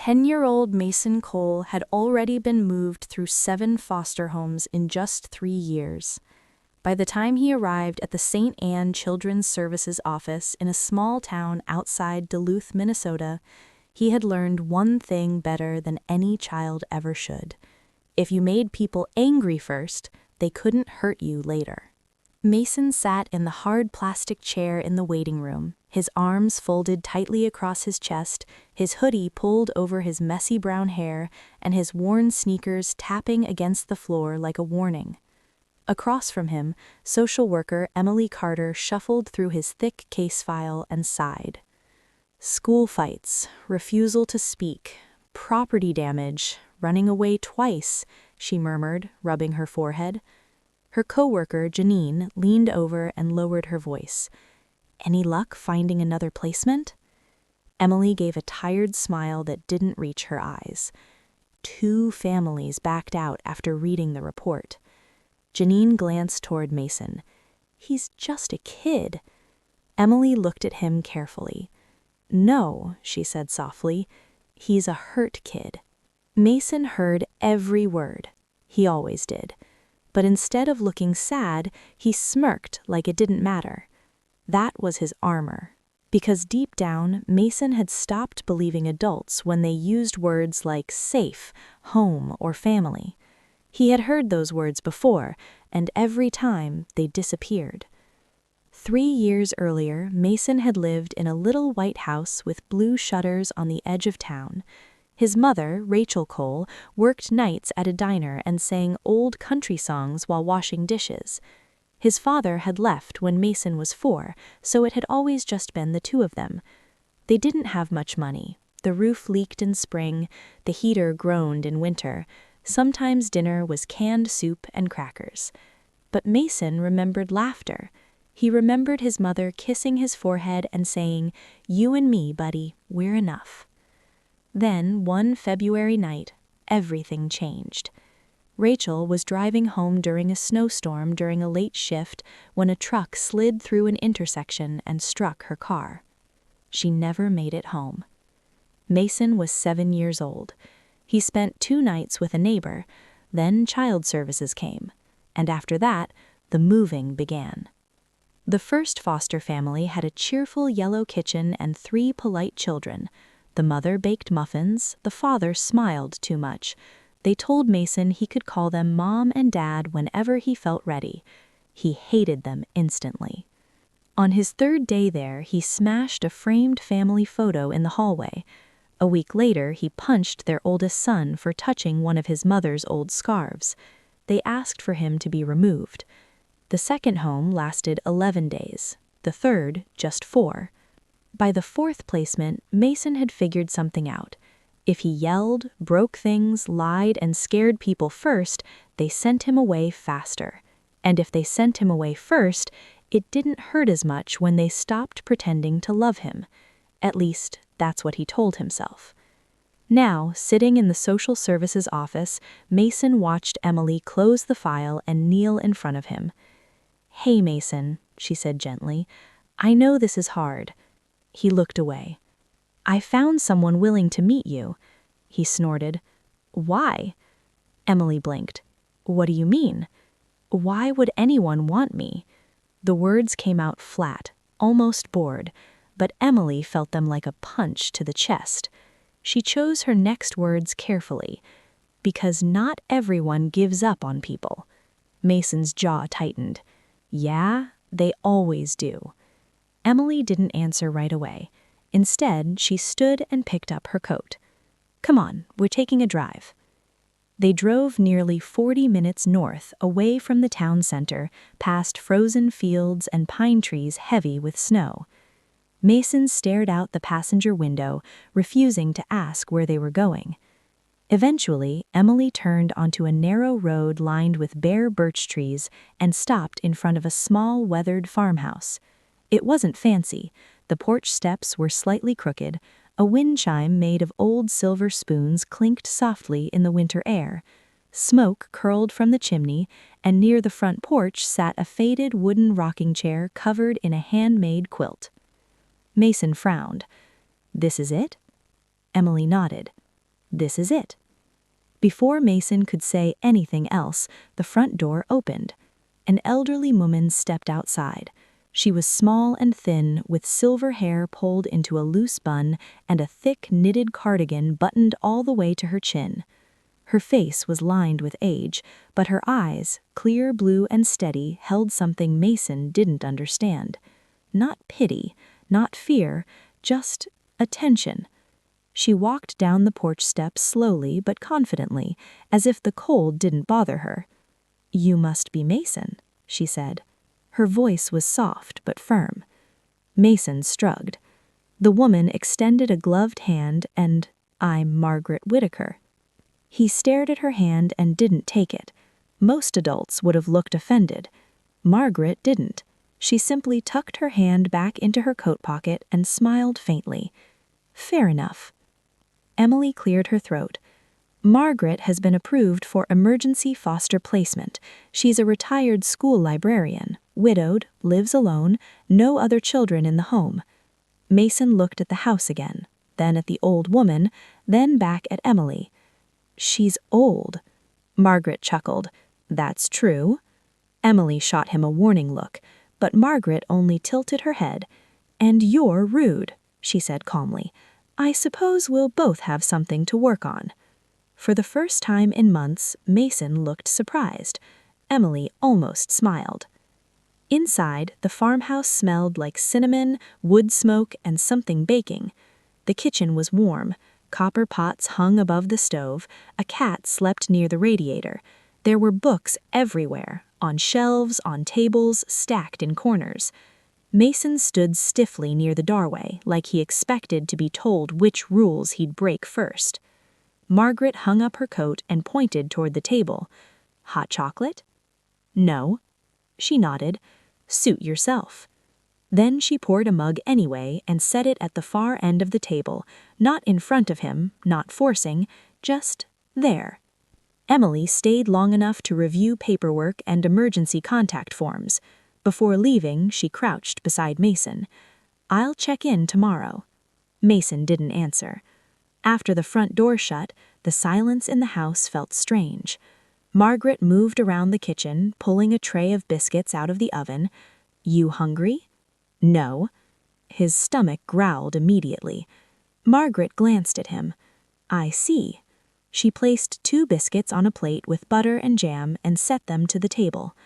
10-year-old Mason Cole had already been moved through 7 foster homes in just 3 years. By the time he arrived at the St. Anne Children's Services office in a small town outside Duluth, Minnesota, he had learned one thing better than any child ever should. If you made people angry first, they couldn't hurt you later. Mason sat in the hard plastic chair in the waiting room, his arms folded tightly across his chest, his hoodie pulled over his messy brown hair, and his worn sneakers tapping against the floor like a warning. Across from him, social worker Emily Carter shuffled through his thick case file and sighed. School fights, refusal to speak, property damage, running away twice, she murmured, rubbing her forehead. Her coworker, Janine, leaned over and lowered her voice. Any luck finding another placement? Emily gave a tired smile that didn't reach her eyes. 2 families backed out after reading the report. Janine glanced toward Mason. He's just a kid. Emily looked at him carefully. No, she said softly. He's a hurt kid. Mason heard every word. He always did. But instead of looking sad, he smirked like it didn't matter. That was his armor. Because deep down, Mason had stopped believing adults when they used words like safe, home, or family. He had heard those words before, and every time they disappeared. 3 years earlier, Mason had lived in a little white house with blue shutters on the edge of town. His mother, Rachel Cole, worked nights at a diner and sang old country songs while washing dishes. His father had left when Mason was 4, so it had always just been the 2 of them. They didn't have much money. The roof leaked in spring, the heater groaned in winter. Sometimes dinner was canned soup and crackers. But Mason remembered laughter. He remembered his mother kissing his forehead and saying, "You and me, buddy, we're enough." Then, one February night, everything changed. Rachel was driving home during a snowstorm during a late shift when a truck slid through an intersection and struck her car. She never made it home. Mason was 7 years old. He spent 2 nights with a neighbor, then child services came, and after that, the moving began. The first foster family had a cheerful yellow kitchen and 3 polite children. The mother baked muffins, the father smiled too much. They told Mason he could call them Mom and Dad whenever he felt ready. He hated them instantly. On his 3rd day there, he smashed a framed family photo in the hallway. A week later, he punched their oldest son for touching one of his mother's old scarves. They asked for him to be removed. The second home lasted 11 days, the third just 4. By the 4th placement, Mason had figured something out. If he yelled, broke things, lied, and scared people first, they sent him away faster. And if they sent him away first, it didn't hurt as much when they stopped pretending to love him. At least, that's what he told himself. Now, sitting in the social services office, Mason watched Emily close the file and kneel in front of him. "Hey, Mason," she said gently, "I know this is hard." He looked away. "I found someone willing to meet you." He snorted. "Why?" Emily blinked. "What do you mean? Why would anyone want me?" The words came out flat, almost bored, but Emily felt them like a punch to the chest. She chose her next words carefully. "Because not everyone gives up on people." Mason's jaw tightened. "Yeah, they always do." Emily didn't answer right away. Instead, she stood and picked up her coat. "Come on, we're taking a drive." They drove nearly 40 minutes north, away from the town center, past frozen fields and pine trees heavy with snow. Mason stared out the passenger window, refusing to ask where they were going. Eventually, Emily turned onto a narrow road lined with bare birch trees and stopped in front of a small, weathered farmhouse. It wasn't fancy. The porch steps were slightly crooked. A wind chime made of old silver spoons clinked softly in the winter air. Smoke curled from the chimney, and near the front porch sat a faded wooden rocking chair covered in a handmade quilt. Mason frowned. "This is it?" Emily nodded. This is it. Before Mason could say anything else, the front door opened. An elderly woman stepped outside. She was small and thin, with silver hair pulled into a loose bun and a thick knitted cardigan buttoned all the way to her chin. Her face was lined with age, but her eyes, clear blue and steady, held something Mason didn't understand. Not pity, not fear, just attention. She walked down the porch steps slowly but confidently, as if the cold didn't bother her. "You must be Mason," she said. Her voice was soft but firm. Mason shrugged. The woman extended a gloved hand and, "I'm Margaret Whitaker." He stared at her hand and didn't take it. Most adults would have looked offended. Margaret didn't. She simply tucked her hand back into her coat pocket and smiled faintly. "Fair enough." Emily cleared her throat. "Margaret has been approved for emergency foster placement. She's a retired school librarian, widowed, lives alone, no other children in the home." Mason looked at the house again, then at the old woman, then back at Emily. "She's old." Margaret chuckled. "That's true." Emily shot him a warning look, but Margaret only tilted her head. "And you're rude," she said calmly. "I suppose we'll both have something to work on." For the first time in months, Mason looked surprised. Emily almost smiled. Inside, the farmhouse smelled like cinnamon, wood smoke, and something baking. The kitchen was warm. Copper pots hung above the stove. A cat slept near the radiator. There were books everywhere, on shelves, on tables, stacked in corners. Mason stood stiffly near the doorway, like he expected to be told which rules he'd break first. Margaret hung up her coat and pointed toward the table. "Hot chocolate?" "No." She nodded. "Suit yourself." Then she poured a mug anyway and set it at the far end of the table, not in front of him, not forcing, just there. Emily stayed long enough to review paperwork and emergency contact forms. Before leaving, she crouched beside Mason. "I'll check in tomorrow." Mason didn't answer. After the front door shut, the silence in the house felt strange. Margaret moved around the kitchen, pulling a tray of biscuits out of the oven. "You hungry?" "No." His stomach growled immediately. Margaret glanced at him. "I see." She placed 2 biscuits on a plate with butter and jam and set them to the table.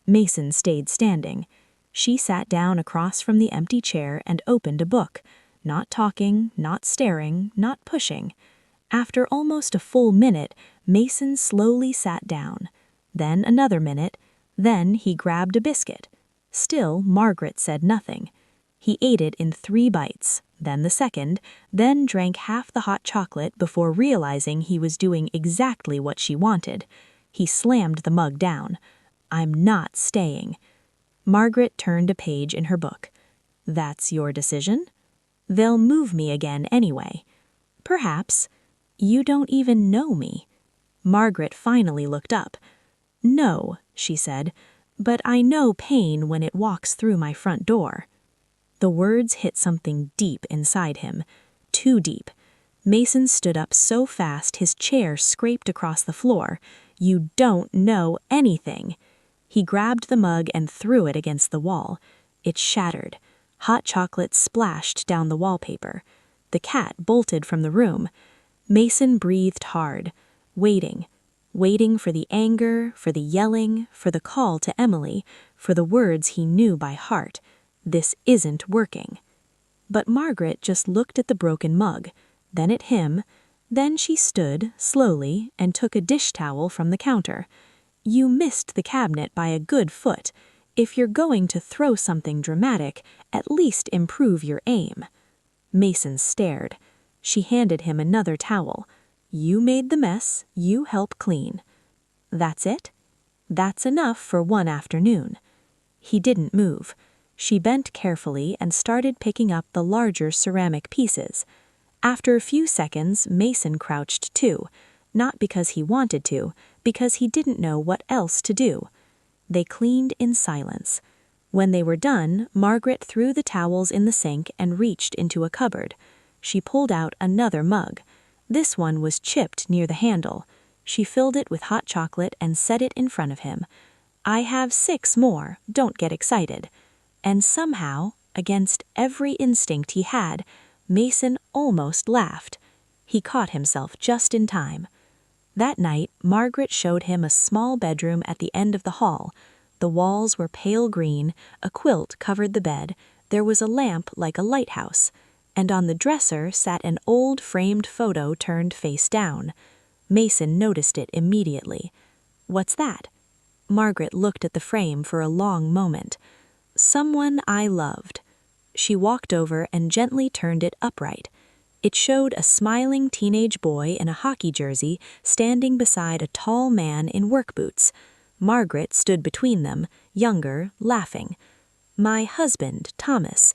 Mason stayed standing. She sat down across from the empty chair and opened a book, not talking, not staring, not pushing. After almost a full minute, Mason slowly sat down. Then another minute. Then he grabbed a biscuit. Still, Margaret said nothing. He ate it in 3 bites, then the second, then drank half the hot chocolate before realizing he was doing exactly what she wanted. He slammed the mug down. "I'm not staying." Margaret turned a page in her book. "That's your decision?" "They'll move me again anyway." "Perhaps." "You don't even know me." Margaret finally looked up. "No," she said, "but I know pain when it walks through my front door." The words hit something deep inside him. Too deep. Mason stood up so fast his chair scraped across the floor. "You don't know anything." He grabbed the mug and threw it against the wall. It shattered. Hot chocolate splashed down the wallpaper. The cat bolted from the room. Mason breathed hard, waiting for the anger, for the yelling, for the call to Emily, for the words he knew by heart. This isn't working. But Margaret just looked at the broken mug, then at him. Then she stood, slowly, and took a dish towel from the counter. "You missed the cabinet by a good foot. If you're going to throw something dramatic, at least improve your aim." Mason stared. She handed him another towel. "You made the mess, you help clean." "That's it?" "That's enough for one afternoon." He didn't move. She bent carefully and started picking up the larger ceramic pieces. After a few seconds, Mason crouched too, not because he wanted to, because he didn't know what else to do. They cleaned in silence. When they were done, Margaret threw the towels in the sink and reached into a cupboard. She pulled out another mug. This one was chipped near the handle. She filled it with hot chocolate and set it in front of him. "I have 6 more, don't get excited." And somehow, against every instinct he had, Mason almost laughed. He caught himself just in time. That night, Margaret showed him a small bedroom at the end of the hall. The walls were pale green, a quilt covered the bed, there was a lamp like a lighthouse, and on the dresser sat an old framed photo turned face down. Mason noticed it immediately. "What's that?" Margaret looked at the frame for a long moment. "Someone I loved." She walked over and gently turned it upright. It showed a smiling teenage boy in a hockey jersey standing beside a tall man in work boots. Margaret stood between them, younger, laughing. "My husband, Thomas,